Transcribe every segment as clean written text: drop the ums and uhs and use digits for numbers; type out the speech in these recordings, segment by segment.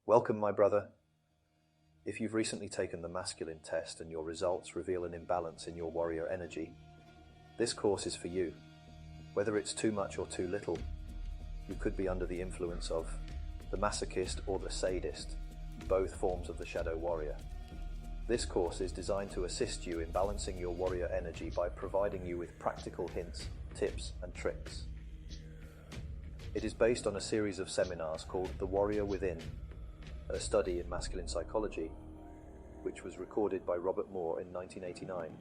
Welcome, my brother. If you've recently taken the masculine test and your results reveal an imbalance in your warrior energy, this course is for you. Whether it's too much or too little, you could be under the influence of the masochist or the sadist, both forms of the shadow warrior. This course is designed to assist you in balancing your warrior energy by providing you with practical hints, tips, and tricks. It is based on a series of seminars called The Warrior Within, a study in masculine psychology, which was recorded by Robert Moore in 1989.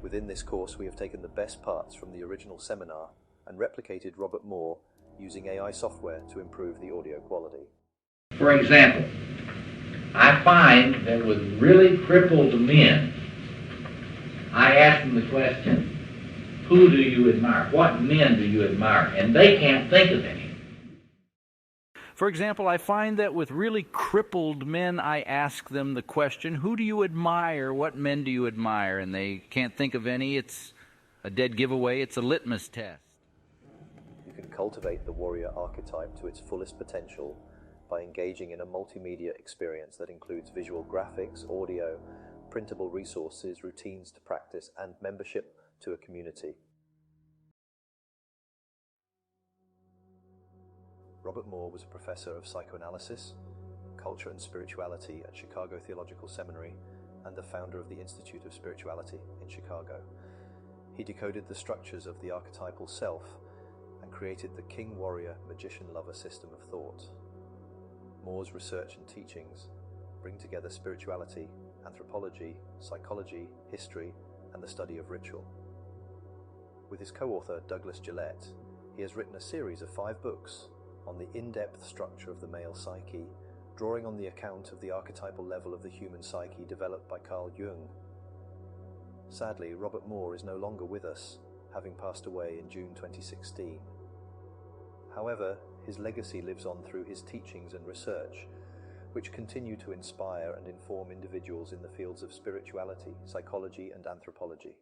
Within this course, we have taken the best parts from the original seminar and replicated Robert Moore using AI software to improve the audio quality. For example, I find that with really crippled men, I ask them the question, who do you admire? What men do you admire? And they can't think of any. For example, I find that with really crippled men, I ask them the question, who do you admire? What men do you admire? And they can't think of any. It's a dead giveaway. It's a litmus test. You can cultivate the warrior archetype to its fullest potential by engaging in a multimedia experience that includes visual graphics, audio, printable resources, routines to practice, and membership to a community. Robert Moore was a professor of psychoanalysis, culture and spirituality at Chicago Theological Seminary and the founder of the Institute of Spirituality in Chicago. He decoded the structures of the archetypal self and created the king-warrior magician-lover system of thought. Moore's research and teachings bring together spirituality, anthropology, psychology, history, and the study of ritual. With his co-author Douglas Gillette, he has written a series of 5 books on the in-depth structure of the male psyche, drawing on the account of the archetypal level of the human psyche developed by Carl Jung. Sadly, Robert Moore is no longer with us, having passed away in June 2016. However, his legacy lives on through his teachings and research, which continue to inspire and inform individuals in the fields of spirituality, psychology, and anthropology.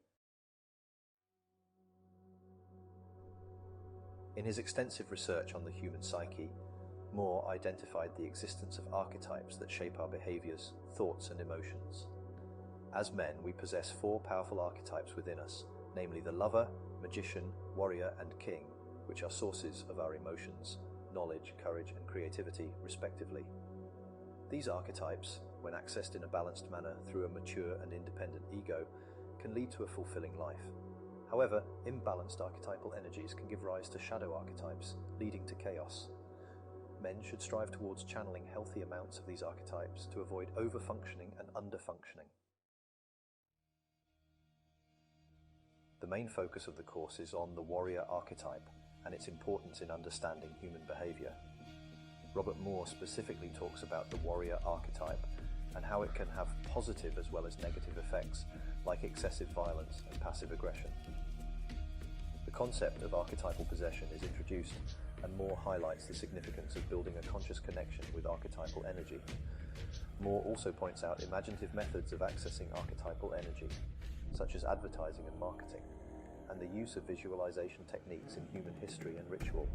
In his extensive research on the human psyche, Moore identified the existence of archetypes that shape our behaviors, thoughts, and emotions. As men, we possess 4 powerful archetypes within us, namely the lover, magician, warrior, and king, which are sources of our emotions, knowledge, courage, and creativity, respectively. These archetypes, when accessed in a balanced manner through a mature and independent ego, can lead to a fulfilling life. However, imbalanced archetypal energies can give rise to shadow archetypes, leading to chaos. Men should strive towards channeling healthy amounts of these archetypes to avoid overfunctioning and underfunctioning. The main focus of the course is on the warrior archetype and its importance in understanding human behavior. Robert Moore specifically talks about the warrior archetype and how it can have positive as well as negative effects, like excessive violence and passive aggression. The concept of archetypal possession is introduced, and Moore highlights the significance of building a conscious connection with archetypal energy. Moore also points out imaginative methods of accessing archetypal energy, such as advertising and marketing, and the use of visualization techniques in human history and ritual.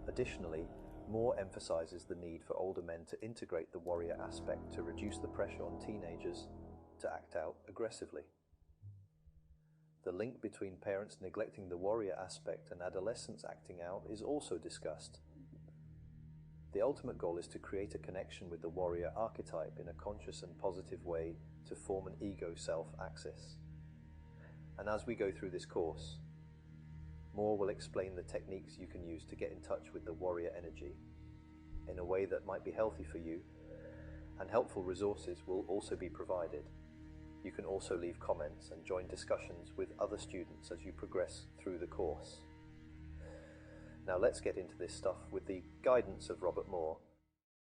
Additionally, Moore emphasizes the need for older men to integrate the warrior aspect to reduce the pressure on teenagers to act out aggressively. The link between parents neglecting the warrior aspect and adolescents acting out is also discussed. The ultimate goal is to create a connection with the warrior archetype in a conscious and positive way to form an ego self-axis. And as we go through this course, Moore will explain the techniques you can use to get in touch with the warrior energy in a way that might be healthy for you, and helpful resources will also be provided. You can also leave comments and join discussions with other students as you progress through the course. Now let's get into this stuff with the guidance of Robert Moore